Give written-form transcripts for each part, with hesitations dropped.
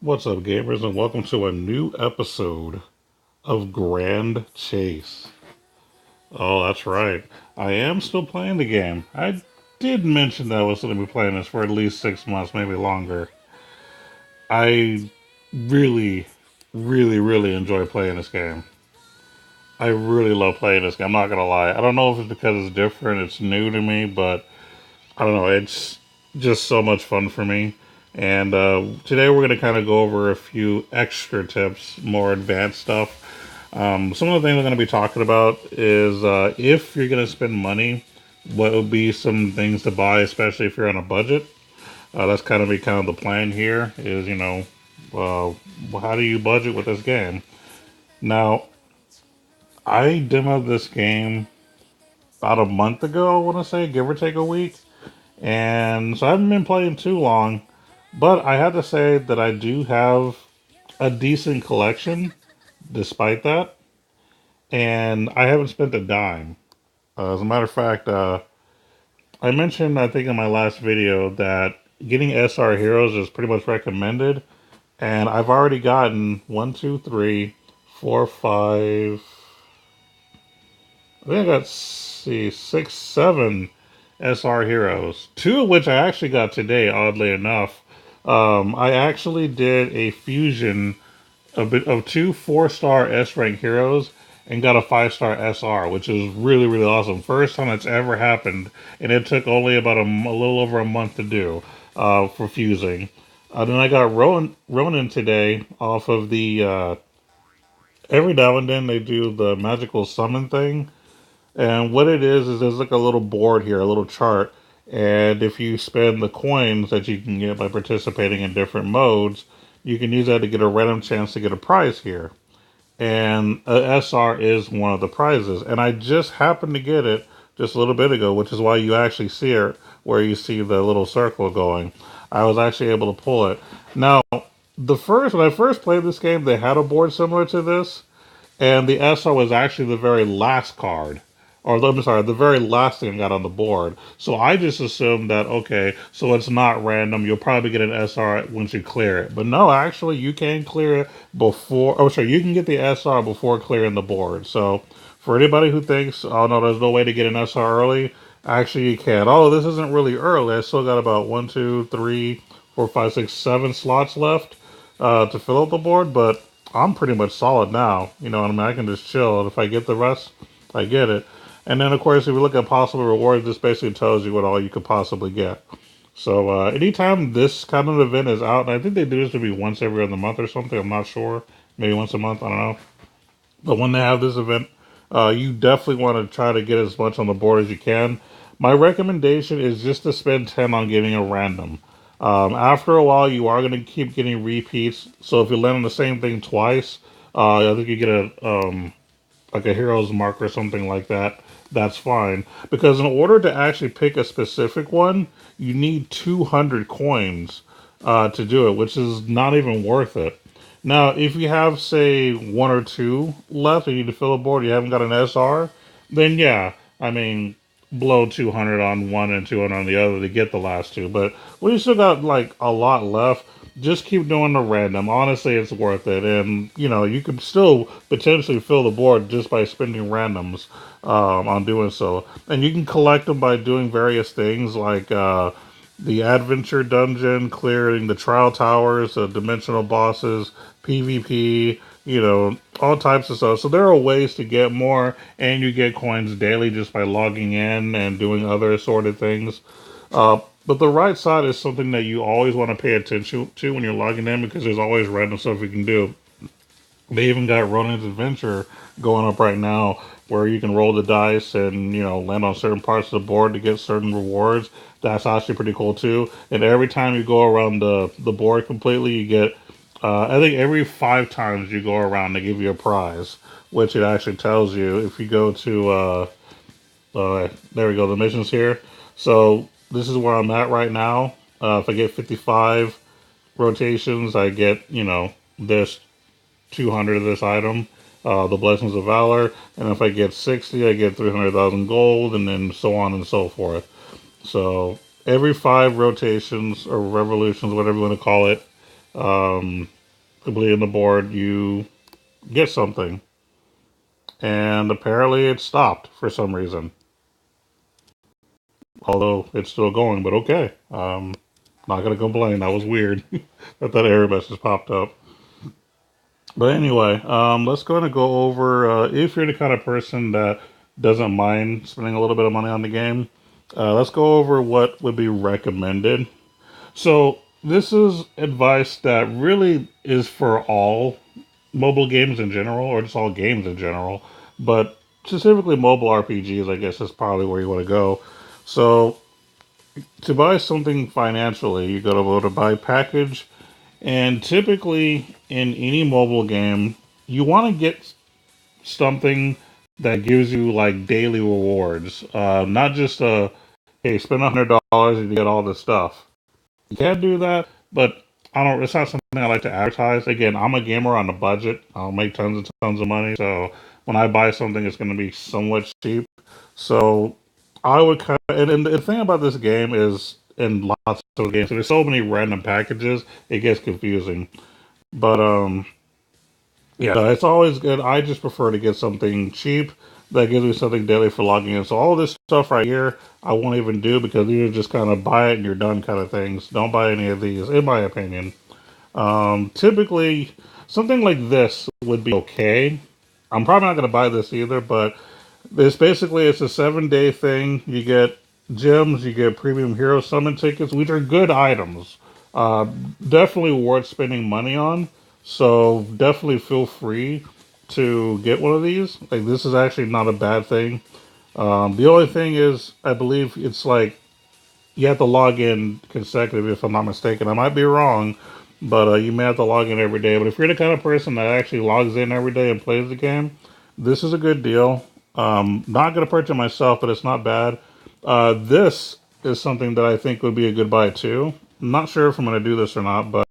What's up, gamers, and welcome to a new episode of Grand Chase. Oh, that's right. I am still playing the game. I did mention that I was going to be playing this for at least 6 months, maybe longer. I really, really enjoy playing this game. I really love playing this game. I'm not going to lie. I don't know if it's because it's different, it's new to me, but I don't know. It's just so much fun for me. And today we're going to kind of go over a few extra tips, more advanced stuff. Some of the things we're going to be talking about is if you're going to spend money, what would be some things to buy, especially if you're on a budget. That's kind of be kind of the plan here. Is how do you budget with this game? Now, I demoed this game about a month ago. I want to say, give or take a week, and so I haven't been playing too long. But I have to say that I do have a decent collection, despite that, and I haven't spent a dime. As a matter of fact, I mentioned, I think, in my last video that getting SR Heroes is pretty much recommended, and I've already gotten one, two, three, four, five. I think I got see six, seven SR Heroes. Two of which I actually got today, oddly enough. I actually did a fusion of two four-star S rank heroes and got a five-star SR, which is really awesome. First time it's ever happened, and it took only about a little over a month to do for fusing. Then I got Ronin today off of the. Every now and then they do the magical summon thing, and what it is there's like a little board here, a little chart, and if you spend the coins that you can get by participating in different modes, you can use that to get a random chance to get a prize here, and a SR is one of the prizes. And I just happened to get it just a little bit ago, which is why you actually see it where you see the little circle going. I was actually able to pull it. Now, when I first played this game, they had a board similar to this, and the SR was actually the very last card. Or I'm sorry, the very last thing I got on the board. So I just assumed that okay, so it's not random. You'll probably get an SR once you clear it. But no, actually, you can clear it before. Oh, sorry, you can get the SR before clearing the board. So for anybody who thinks, oh no, there's no way to get an SR early, actually you can. Oh, this isn't really early. I still got about one, two, three, four, five, six, seven slots left to fill up the board, but I'm pretty much solid now. You know what I mean? I can just chill. If I get the rest, I get it. And then, of course, if you look at possible rewards, this basically tells you what all you could possibly get. So, anytime this kind of event is out, and I think they do this maybe once every other month or something, I'm not sure. Maybe once a month, I don't know. But when they have this event, you definitely want to try to get as much on the board as you can. My recommendation is just to spend 10 on getting a random. After a while, you are going to keep getting repeats. So if you land on the same thing twice, I think you get like a hero's mark or something like that. That's fine. Because in order to actually pick a specific one, you need 200 coins to do it, which is not even worth it. Now, if you have, say, one or two left and you need to fill a board, you haven't got an SR, then yeah, I mean, blow 200 on one and 200 on the other to get the last two. But when you still got like a lot left, just keep doing the random. Honestly, it's worth it. And, you know, you could still potentially fill the board just by spending randoms on doing so. And you can collect them by doing various things like the adventure dungeon, clearing the trial towers, dimensional bosses, PvP, you know, all types of stuff. So there are ways to get more, and you get coins daily just by logging in and doing other assorted things. But the right side is something that you always want to pay attention to when you're logging in because there's always random stuff you can do. They even got Ronin's Adventure going up right now where you can roll the dice and, you know, land on certain parts of the board to get certain rewards. That's actually pretty cool too. And every time you go around the board completely, you get, I think every 5 times you go around, they give you a prize, which it actually tells you if you go to, there we go, the missions here. So this is where I'm at right now. If I get 55 rotations, I get, you know, this 200 of this item, the Blessings of Valor, and if I get 60, I get 300,000 gold, and then so on and so forth. So every 5 rotations or revolutions, whatever you want to call it, Completing the board, you get something, and apparently it stopped for some reason. Although it's still going, but okay. Not gonna complain. That was weird. That error message popped up. But anyway, let's go over if you're the kind of person that doesn't mind spending a little bit of money on the game. Let's go over what would be recommended. So this is advice that really is for all mobile games in general, or just all games in general. But specifically mobile RPGs, I guess is probably where you want to go. So to buy something financially, you go to buy package, and typically in any mobile game, you want to get something that gives you like daily rewards, not just a hey, spend $100 and you get all this stuff. You can do that, but I don't. It's not something I like to advertise. Again, I'm a gamer on a budget. I'll make tons and tons of money, so when I buy something, it's going to be somewhat cheap. So I would kind of, and the thing about this game is, in lots of games, there's so many random packages, it gets confusing. But yeah, so it's always good. I just prefer to get something cheap that gives me something daily for logging in. So all this stuff right here, I won't even do because these are just kind of buy it and you're done kind of things. Don't buy any of these, in my opinion. Typically, something like this would be okay. I'm probably not going to buy this either, but this basically it's a 7 day thing. You get gems, you get premium hero summon tickets, which are good items. Uh, Definitely worth spending money on. So definitely feel free to get one of these. Like this is actually not a bad thing. The only thing is, I believe it's like you have to log in consecutively, if I'm not mistaken. I might be wrong, but you may have to log in every day. But if you're the kind of person that actually logs in every day and plays the game, this is a good deal. Not going to purchase it myself, but it's not bad. This is something that I think would be a good buy too. I'm not sure if I'm going to do this or not, but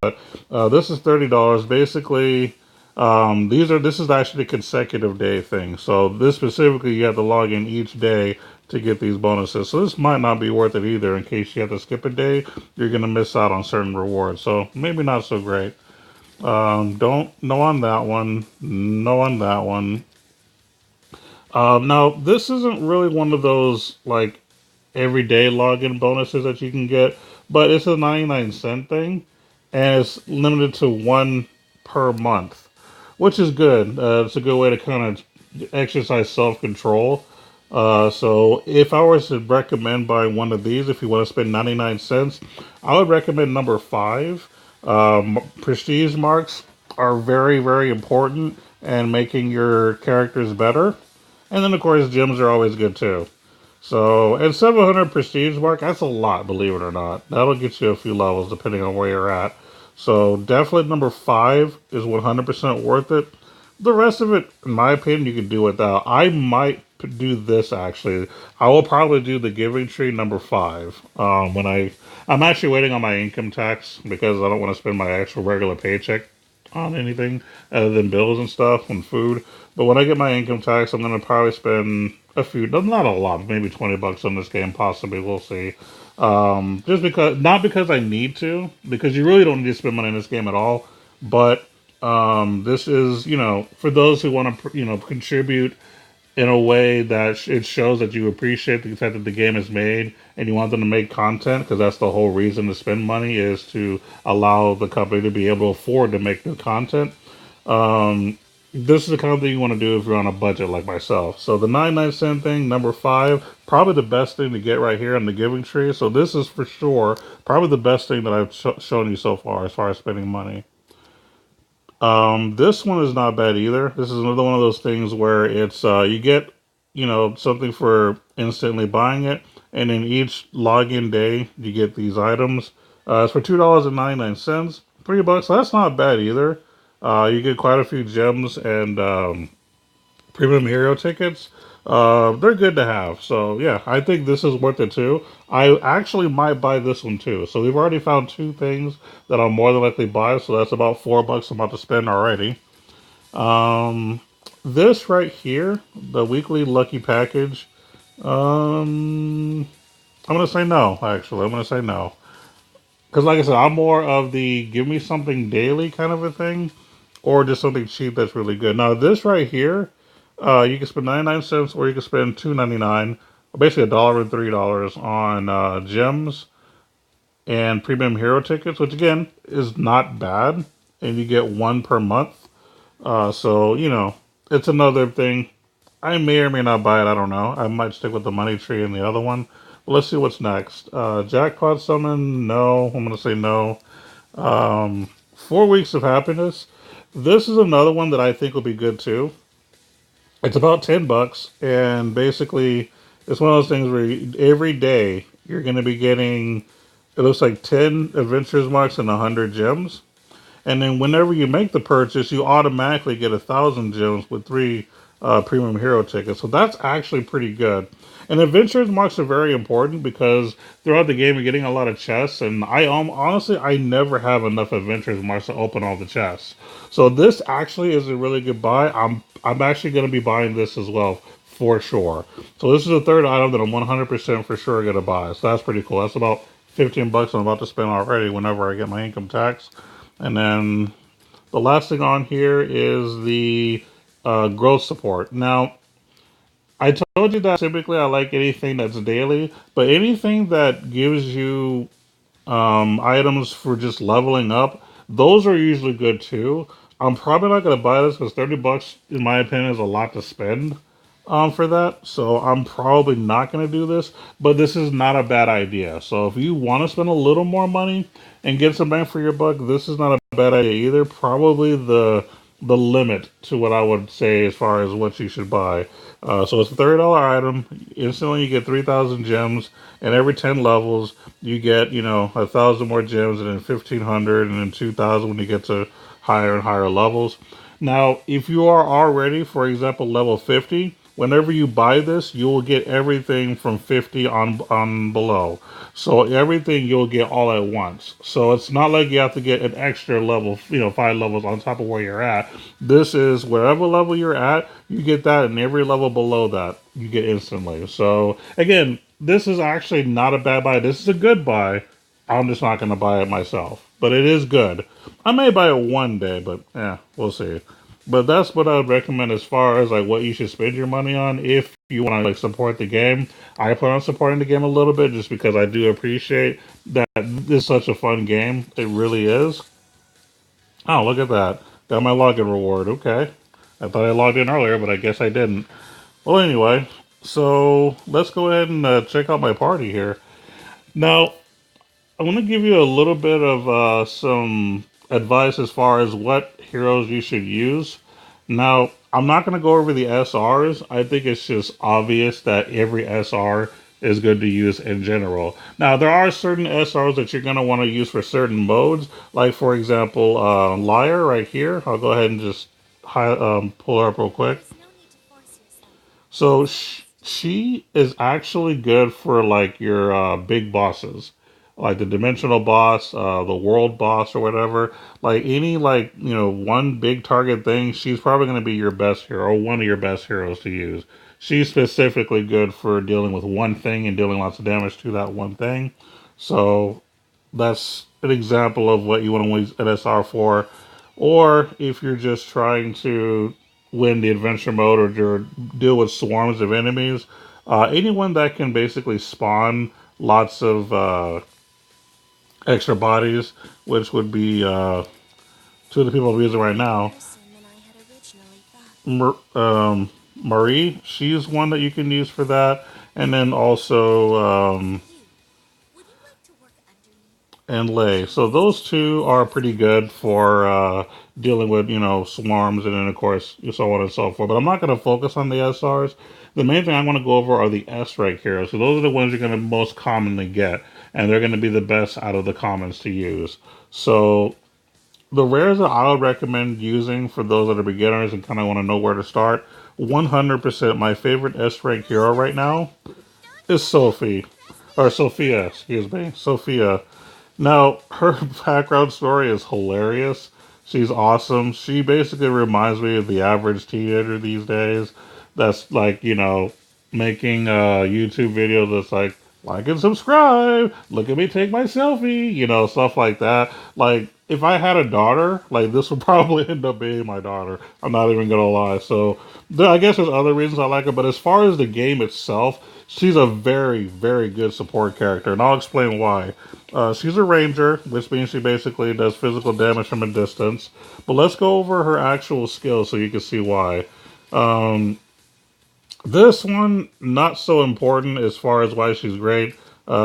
this is $30. Basically, this is actually a consecutive day thing. So this specifically, you have to log in each day to get these bonuses. So this might not be worth it either. In case you have to skip a day, you're gonna miss out on certain rewards. So maybe not so great. Don't no on that one. No on that one. Now this isn't really one of those like everyday login bonuses that you can get, but it's a 99 cent thing, and it's limited to one per month, which is good. It's a good way to kind of exercise self control. So if I was to recommend buying one of these, if you want to spend 99 cents, I would recommend number five. Prestige marks are very, very important and making your characters better. And then, of course, gems are always good too. So, and 700 prestige mark, that's a lot, believe it or not. That'll get you a few levels depending on where you're at. So, definitely number five is 100% worth it. The rest of it, in my opinion, you can do without. I might do this actually. I will probably do the Giving Tree number five. I'm actually waiting on my income tax because I don't want to spend my actual regular paycheck on anything other than bills and stuff and food. But when I get my income tax, I'm gonna probably spend a few, not a lot, maybe $20 on this game, possibly. We'll see. Just because, not because I need to, because you really don't need to spend money in this game at all. But this is, for those who want to, contribute in a way that it shows that you appreciate the fact that the game is made and you want them to make content because that's the whole reason to spend money is to allow the company to be able to afford to make new content. Um, this is the kind of thing you want to do if you're on a budget like myself. So the 99 cent thing, number five, probably the best thing to get right here on the Giving Tree. So this is for sure probably the best thing that I've shown you so far as spending money. This one is not bad either. This is another one of those things where it's you get something for instantly buying it, and in each login day you get these items. It's for $2.99, $3. So that's not bad either. You get quite a few gems and premium hero tickets. They're good to have. So yeah, I think this is worth it too. I actually might buy this one too. So we've already found two things that I'll more than likely buy. So that's about $4 I'm about to spend already. Um, this right here, the weekly lucky package. I'm gonna say no. Actually, I'm gonna say no. Because, like I said, I'm more of the give me something daily kind of a thing, or just something cheap that's really good. Now, this right here, you can spend 99 cents, or you can spend 2.99, basically $1 and $3 on gems and premium hero tickets, which again is not bad, and you get one per month. So it's another thing. I may or may not buy it. I don't know. I might stick with the money tree and the other one. But let's see what's next. Jackpot summon? No. I'm gonna say no. 4 weeks of happiness. This is another one that I think will be good too. It's about $10, and basically, it's one of those things where every day you're going to be getting. It looks like 10 adventures marks and 100 gems. And then whenever you make the purchase, you automatically get 1,000 gems with three premium hero tickets. So that's actually pretty good. And adventures marks are very important because throughout the game you're getting a lot of chests, and honestly I never have enough adventures marks to open all the chests. So this actually is a really good buy. I'm actually going to be buying this as well for sure. So this is the third item that I'm 100% for sure going to buy. So that's pretty cool. That's about 15 bucks I'm about to spend already whenever I get my income tax. And then the last thing on here is the growth support. Now, I told you that typically I like anything that's daily, but anything that gives you items for just leveling up, those are usually good too. I'm probably not going to buy this because 30 bucks, in my opinion, is a lot to spend for that. So I'm probably not going to do this, but this is not a bad idea. So if you want to spend a little more money and get some bang for your buck, this is not a bad idea either. Probably the limit to what I would say as far as what you should buy. So it's a $30 item. Instantly, you get 3,000 gems, and every 10 levels, you get 1,000 more gems, and then 1,500, and then 2,000 when you get to higher and higher levels. Now, if you are already, for example, level 50, whenever you buy this, you will get everything from 50 on below. So everything you'll get all at once. So it's not like you have to get an extra level, 5 levels on top of where you're at. This is wherever level you're at, you get that, and every level below that, you get instantly. So again, this is actually not a bad buy. This is a good buy. I'm just not going to buy it myself. But it is good. I may buy it one day, but we'll see. But that's what I would recommend as far as like what you should spend your money on if you want to like support the game. I plan on supporting the game a little bit just because I do appreciate that this is such a fun game. It really is. Oh, look at that. Got my login reward. Okay. I thought I logged in earlier, but I guess I didn't. Well, anyway, so let's go ahead and check out my party here. Now, I'm going to give you a little bit of some advice as far as what heroes you should use. Now, I'm not going to go over the SRs. I think it's just obvious that every SR is good to use in general. Now, there are certain SRs that you're going to want to use for certain modes, like, for example, Liar right here. I'll go ahead and just pull her up real quick. So she is actually good for like your big bosses, like the dimensional boss, the world boss, or whatever. Like any like one big target thing, she's probably going to be your best hero, one of your best heroes to use. She's specifically good for dealing with one thing and dealing lots of damage to that one thing. So that's an example of what you want to use an SR for. Or if you're just trying to win the adventure mode or deal with swarms of enemies, anyone that can basically spawn lots of extra bodies, which would be two of the people I'm using right now. Marie, she's one that you can use for that. And then also and Lay. So those two are pretty good for dealing with swarms, and then of course so on and so forth. But I'm not going to focus on the SRs. The main thing I want to go over are the S rank heroes. So those are the ones you're going to most commonly get, and they're going to be the best out of the commons to use. So the rares that I would recommend using for those that are beginners and kind of want to know where to start, 100% my favorite S rank hero right now is Sophie. Or Sophia, excuse me. Sophia. Now, her background story is hilarious. She's awesome. She basically reminds me of the average teenager these days that's like, making a YouTube video that's like, like and subscribe. Look at me take my selfie. Stuff like that. Like if I had a daughter, like this would probably end up being my daughter. I'm not even gonna lie. So I guess there's other reasons I like her, but as far as the game itself, she's a very, very good support character, and I'll explain why. She's a ranger, which means she basically does physical damage from a distance. But let's go over her actual skills so you can see why. Um, this one, not so important as far as why she's great.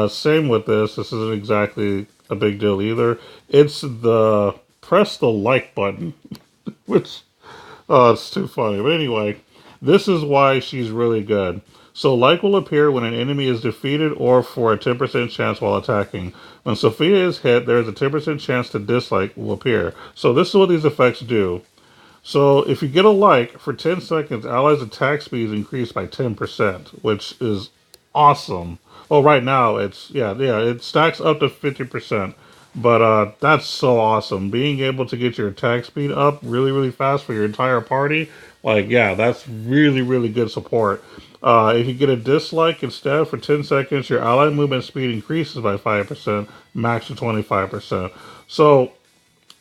Same with this. This isn't exactly a big deal either. It's the press the like button, which, oh, it's too funny. But anyway, this is why she's really good. So, like will appear when an enemy is defeated or for a 10% chance while attacking. When Sophia is hit, there is a 10% chance to dislike will appear. So, this is what these effects do. So if you get a like, for 10 seconds, allies' attack speed is increased by 10%, which is awesome. Well, right now, yeah, it stacks up to 50%. But that's so awesome. Being able to get your attack speed up really, really fast for your entire party, like, yeah, that's really, really good support. If you get a dislike instead for 10 seconds, your ally movement speed increases by 5%, max to 25%. So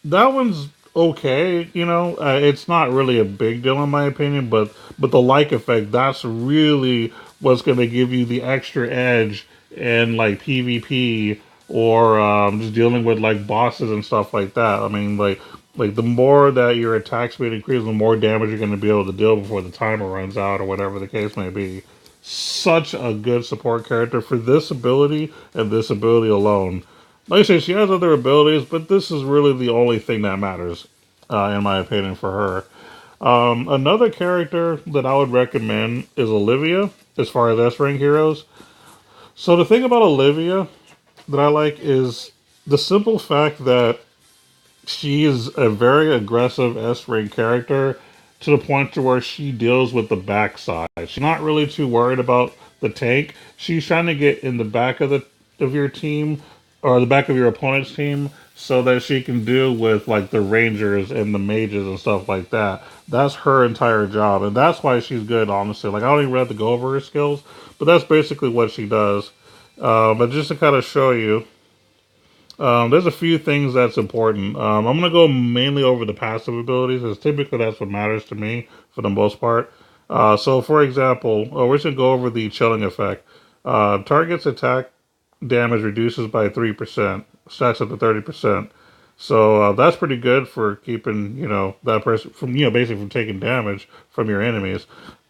that one's okay. It's not really a big deal in my opinion, but the like effect, that's really what's going to give you the extra edge in like PvP or just dealing with like bosses and stuff like that. I mean, like the more that your attack speed increases, the more damage you're going to be able to deal before the timer runs out or whatever the case may be. Such a good support character for this ability and this ability alone. Like I say, she has other abilities, but this is really the only thing that matters, in my opinion, for her. Another character that I would recommend is Olivia, as far as S rank heroes. So the thing about Olivia that I like is the simple fact that she is a very aggressive S rank character to the point to where she deals with the backside. She's not really too worried about the tank. She's trying to get in the back of your team or the back of your opponent's team so that she can deal with like the rangers and the mages and stuff like that. That's her entire job, and that's why she's good. Honestly, like I don't even have to go over her skills, but that's basically what she does. But just to kind of show you, there's a few things that's important. I'm going to go mainly over the passive abilities, as typically that's what matters to me for the most part. So, for example, we're just going to go over the chilling effect. Target's attack damage reduces by 3%, stacks up to 30%. So that's pretty good for keeping, that person from, basically from taking damage from your enemies.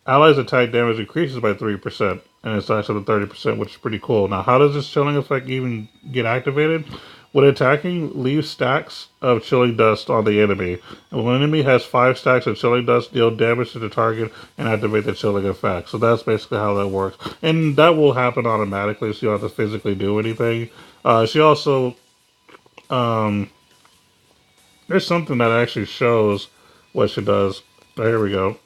Allies' attack damage increases by 3%, and it stacks up to 30%, which is pretty cool. Now, how does this chilling effect even get activated? When attacking, leave stacks of chilling dust on the enemy. And when an enemy has 5 stacks of chilling dust, deal damage to the target and activate the chilling effect. So that's basically how that works. And that will happen automatically, so you don't have to physically do anything. She also, um, there's something that actually shows what she does. Oh, here we go.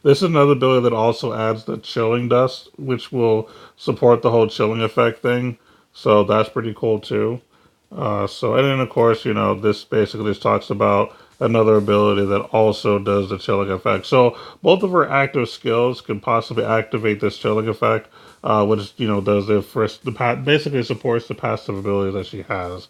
This is another ability that also adds the chilling dust, which will support the whole chilling effect thing. So that's pretty cool too. And then of course, this basically just talks about another ability that also does the chilling effect. So both of her active skills can possibly activate this chilling effect, which does the first basically supports the passive ability that she has.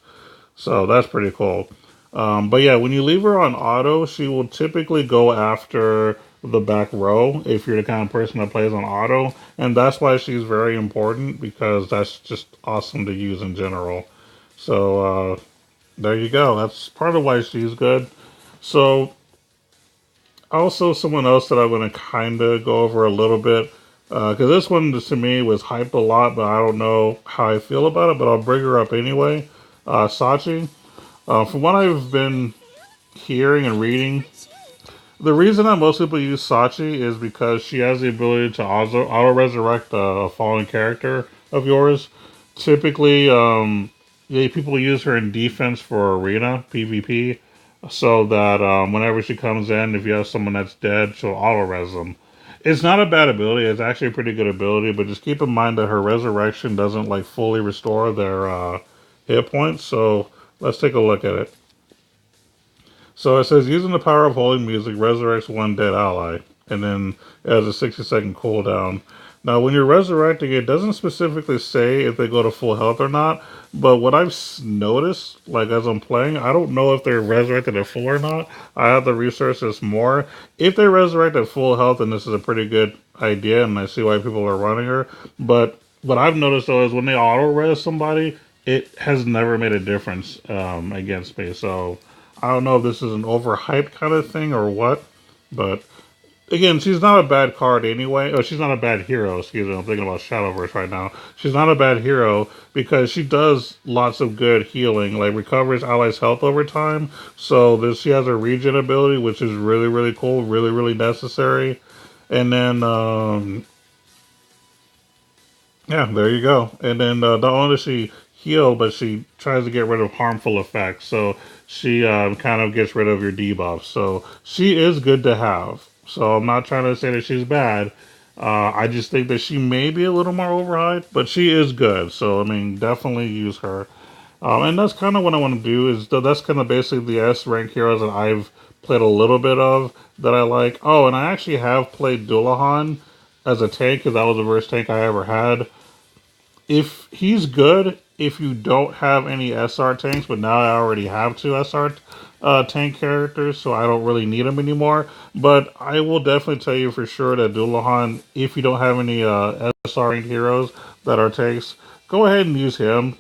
So that's pretty cool. But yeah, when you leave her on auto, she will typically go after the back row if you're the kind of person that plays on auto. And that's why she's very important because that's just awesome to use in general. So there you go. That's part of why she's good. So also someone else that I'm going to kind of go over a little bit. Because this one to me was hyped a lot, but I don't know how I feel about it. But I'll bring her up anyway. Sachi. From what I've been hearing and reading, the reason that most people use Sachi is because she has the ability to auto resurrect a fallen character of yours. Typically, yeah, people use her in defense for arena PvP, so that whenever she comes in, if you have someone that's dead, she'll auto res them. It's not a bad ability; it's actually a pretty good ability. But just keep in mind that her resurrection doesn't like fully restore their hit points. So let's take a look at it. So it says using the power of holy music resurrects one dead ally, and then it has a 60-second cooldown. Now, when you're resurrecting, it doesn't specifically say if they go to full health or not. But what I've noticed, like as I'm playing, I don't know if they're resurrected at full or not. I have to research this more. If they resurrect at full health, then this is a pretty good idea, and I see why people are running her. But what I've noticed though is when they auto res somebody, it has never made a difference against me. So I don't know if this is an overhyped kind of thing or what, but again, she's not a bad card anyway. Oh, she's not a bad hero. Excuse me, I'm thinking about Shadowverse right now. She's not a bad hero because she does lots of good healing, like recovers allies' health over time. So this, she has a regen ability, which is really really cool, really really necessary. And then yeah, there you go. And then not only does she heal, but she tries to get rid of harmful effects. So she kind of gets rid of your debuffs. So she is good to have. So I'm not trying to say that she's bad. I just think that she may be a little more overhyped, but she is good. So I mean, definitely use her. And that's kind of what I want to do. That's kind of basically the S rank heroes that I've played a little bit of that I like. Oh, and I actually have played Dullahan as a tank because that was the first tank I ever had. If he's good, if you don't have any SR tanks, but now I already have two SR tank characters, so I don't really need them anymore. But I will definitely tell you for sure that Dullahan, if you don't have any SR heroes that are tanks, go ahead and use him.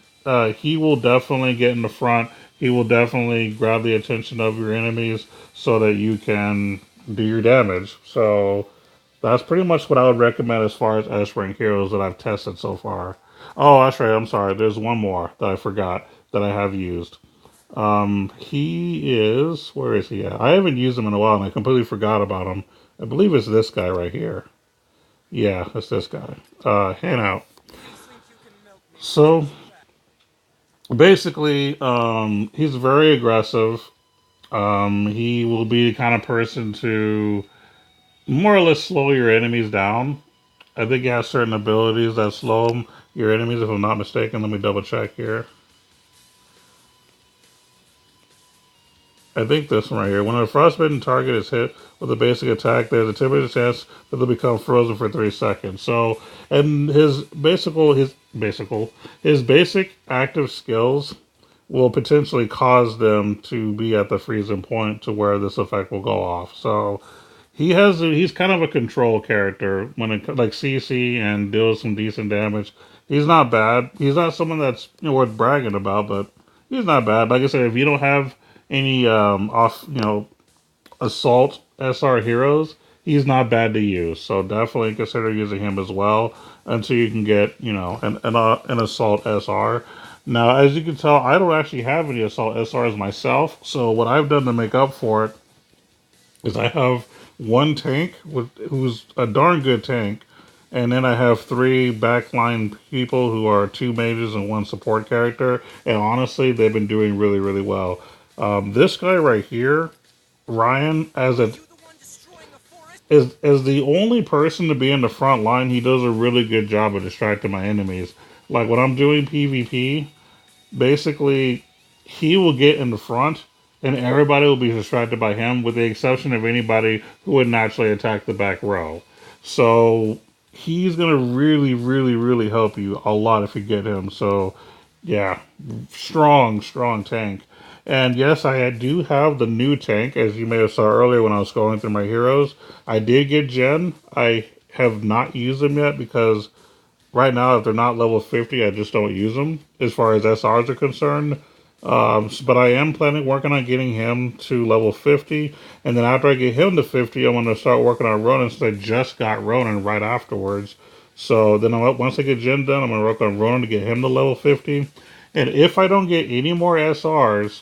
He will definitely get in the front. He will definitely grab the attention of your enemies so that you can do your damage. So that's pretty much what I would recommend as far as S rank heroes that I've tested so far. Oh, that's right. I'm sorry. There's one more that I forgot that I have used. He is. Where is he at? I haven't used him in a while, and I completely forgot about him. I believe it's this guy right here. Yeah, it's this guy. Handout. So basically, he's very aggressive. He will be the kind of person to more or less slow your enemies down. I think he has certain abilities that slow your enemies, if I'm not mistaken. Let me double check here. I think this one right here. When a frostbitten target is hit with a basic attack, there's a typical chance that they'll become frozen for 3 seconds. So, and his basic active skills will potentially cause them to be at the freezing point to where this effect will go off. So, he's kind of a control character when it like CC and deals some decent damage. He's not bad. He's not someone that's worth bragging about, but he's not bad. Like I said, if you don't have any off assault SR heroes, he's not bad to use. So definitely consider using him as well until you can get an assault SR. Now, as you can tell, I don't actually have any assault SRs myself. So what I've done to make up for it is I have one tank who's a darn good tank, and then I have three backline people who are two mages and one support character. And honestly, they've been doing really, really well. This guy right here, Ryan, as the only person to be in the front line, he does a really good job of distracting my enemies. Like when I'm doing PvP, basically he will get in the front and everybody will be distracted by him with the exception of anybody who would naturally attack the back row. So he's going to really really really help you a lot if you get him. So yeah, strong tank. And yes, I do have the new tank, as you may have saw earlier when I was scrolling through my heroes. I did get Jen. I have not used them yet because right now, if they're not level 50, I just don't use them as far as SRs are concerned. But I am planning working on getting him to level 50, and then after I get him to 50, I'm going to start working on Ronan since I just got Ronan right afterwards. So then once I get Jen done, I'm going to work on Ronan to get him to level 50. And if I don't get any more SRs,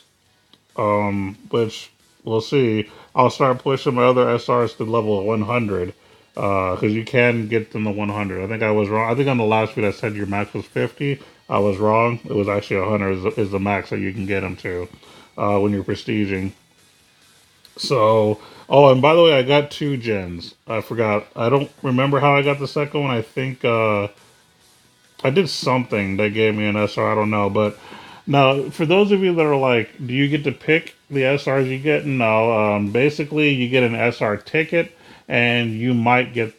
which we'll see, I'll start pushing my other SRs to level 100 because you can get them to 100. I think I was wrong. I think on the last video I said your max was 50. I was wrong. It was actually 100 is the max that you can get them to when you're prestiging. So, oh, and by the way, I got two gens. I forgot. I don't remember how I got the second one. I think I did something that gave me an SR. I don't know, but now for those of you that are like, do you get to pick the SRs you get? No. Basically, you get an SR ticket, and you might get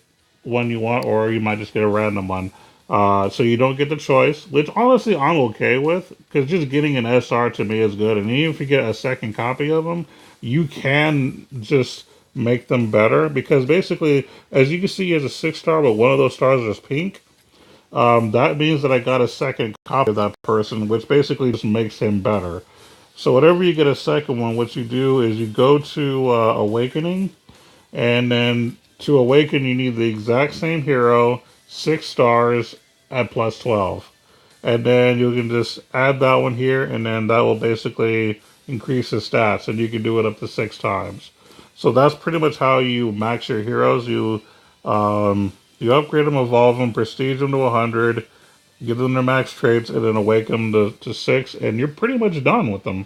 one you want, or you might just get a random one. So you don't get the choice, which honestly I'm okay with, because just getting an SR to me is good. And even if you get a second copy of them, you can just make them better, because basically, as you can see, he has a 6 star, but one of those stars is pink. That means that I got a second copy of that person, which basically just makes him better. So whenever you get a second one, what you do is you go to Awakening, and then to awaken, you need the exact same hero, 6 stars at plus 12. And then you can just add that one here, and then that will basically increase his stats, and you can do it up to 6 times. So that's pretty much how you max your heroes. You upgrade them, evolve them, prestige them to 100, give them their max traits, and then awaken them to 6, and you're pretty much done with them.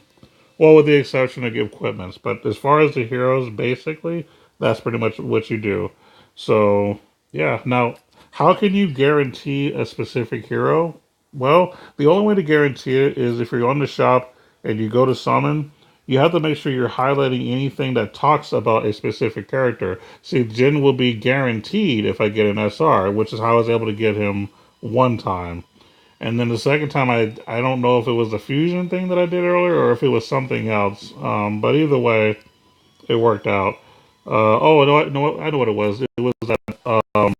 Well, with the exception of equipments. But as far as the heroes, basically, that's pretty much what you do. So, yeah. Now, how can you guarantee a specific hero? Well, the only way to guarantee it is if you're on the shop and you go to summon, you have to make sure you're highlighting anything that talks about a specific character. See, Jin will be guaranteed if I get an SR, which is how I was able to get him one time. And then the second time, I don't know if it was the fusion thing that I did earlier or if it was something else. But either way, it worked out. Oh, no, I know what it was. It was that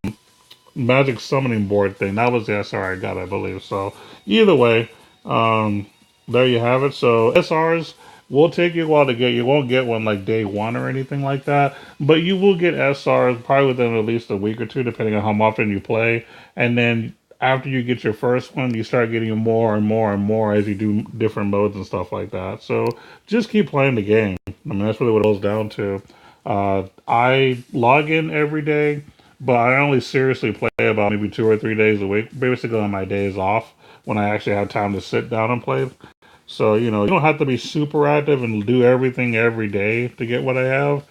magic summoning board thing. That was the SR I got, I believe. So either way, um, there you have it. So SRs will take you a while to get. You won't get one like day one or anything like that, but you will get SRs probably within at least a week or two, depending on how often you play. And then after you get your first one, you start getting more and more and more as you do different modes and stuff like that. So just keep playing the game. I mean, that's really what it boils down to. I log in every day, but I only seriously play about maybe 2 or 3 days a week, basically on my days off when I actually have time to sit down and play. So, you don't have to be super active and do everything every day to get what I have.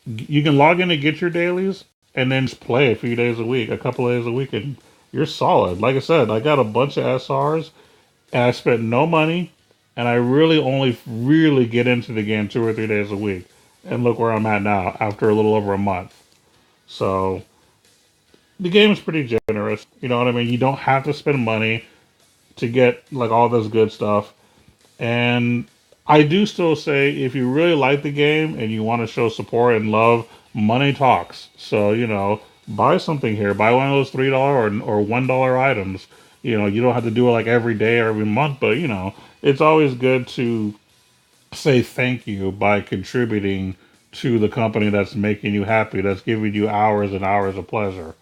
You can log in and get your dailies and then just play a few days a week, a couple of days a week, and you're solid. Like I said, I got a bunch of SRs and I spent no money, and I really only really get into the game 2 or 3 days a week. And look where I'm at now after a little over a month. So the game is pretty generous. You know what I mean? You don't have to spend money to get like all this good stuff. And I do still say if you really like the game and you want to show support and love, money talks. So, buy something here. Buy one of those $3 or $1 items. You don't have to do it like every day or every month, but it's always good to say thank you by contributing to the company that's making you happy, that's giving you hours and hours of pleasure.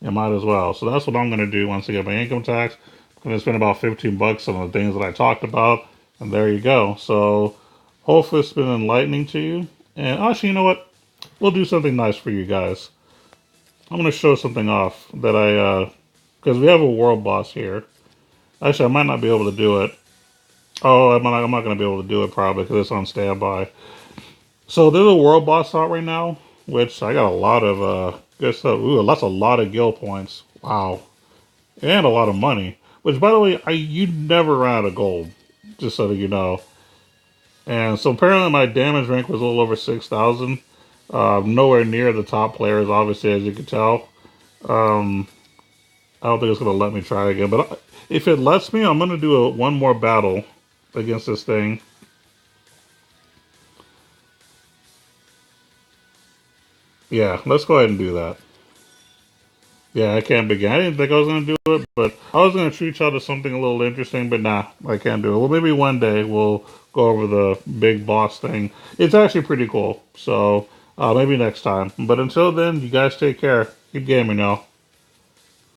You might as well. So that's what I'm going to do once I get my income tax. I'm going to spend about 15 bucks on the things that I talked about, and there you go. So hopefully it's been enlightening to you. And actually, you know what? We'll do something nice for you guys. I'm going to show something off that because we have a world boss here. Actually, I might not be able to do it. Oh, I'm not going to be able to do it probably because it's on standby. So there's a world boss out right now, which I got a lot of good stuff. Ooh, that's a lot of guild points. Wow, and a lot of money. Which, by the way, you never ran out of gold, just so that you know. And so apparently my damage rank was a little over 6,000. Nowhere near the top players, obviously, as you can tell. Um, I don't think it's gonna let me try again, but if it lets me, I'm gonna do one more battle against this thing. Yeah, let's go ahead and do that. Yeah, I can't begin. I didn't think I was gonna do it, but I was gonna treat y'all to something a little interesting, but nah, I can't do it. Well, maybe one day we'll go over the big boss thing. It's actually pretty cool. So maybe next time. But until then, you guys take care. Keep gaming, y'all.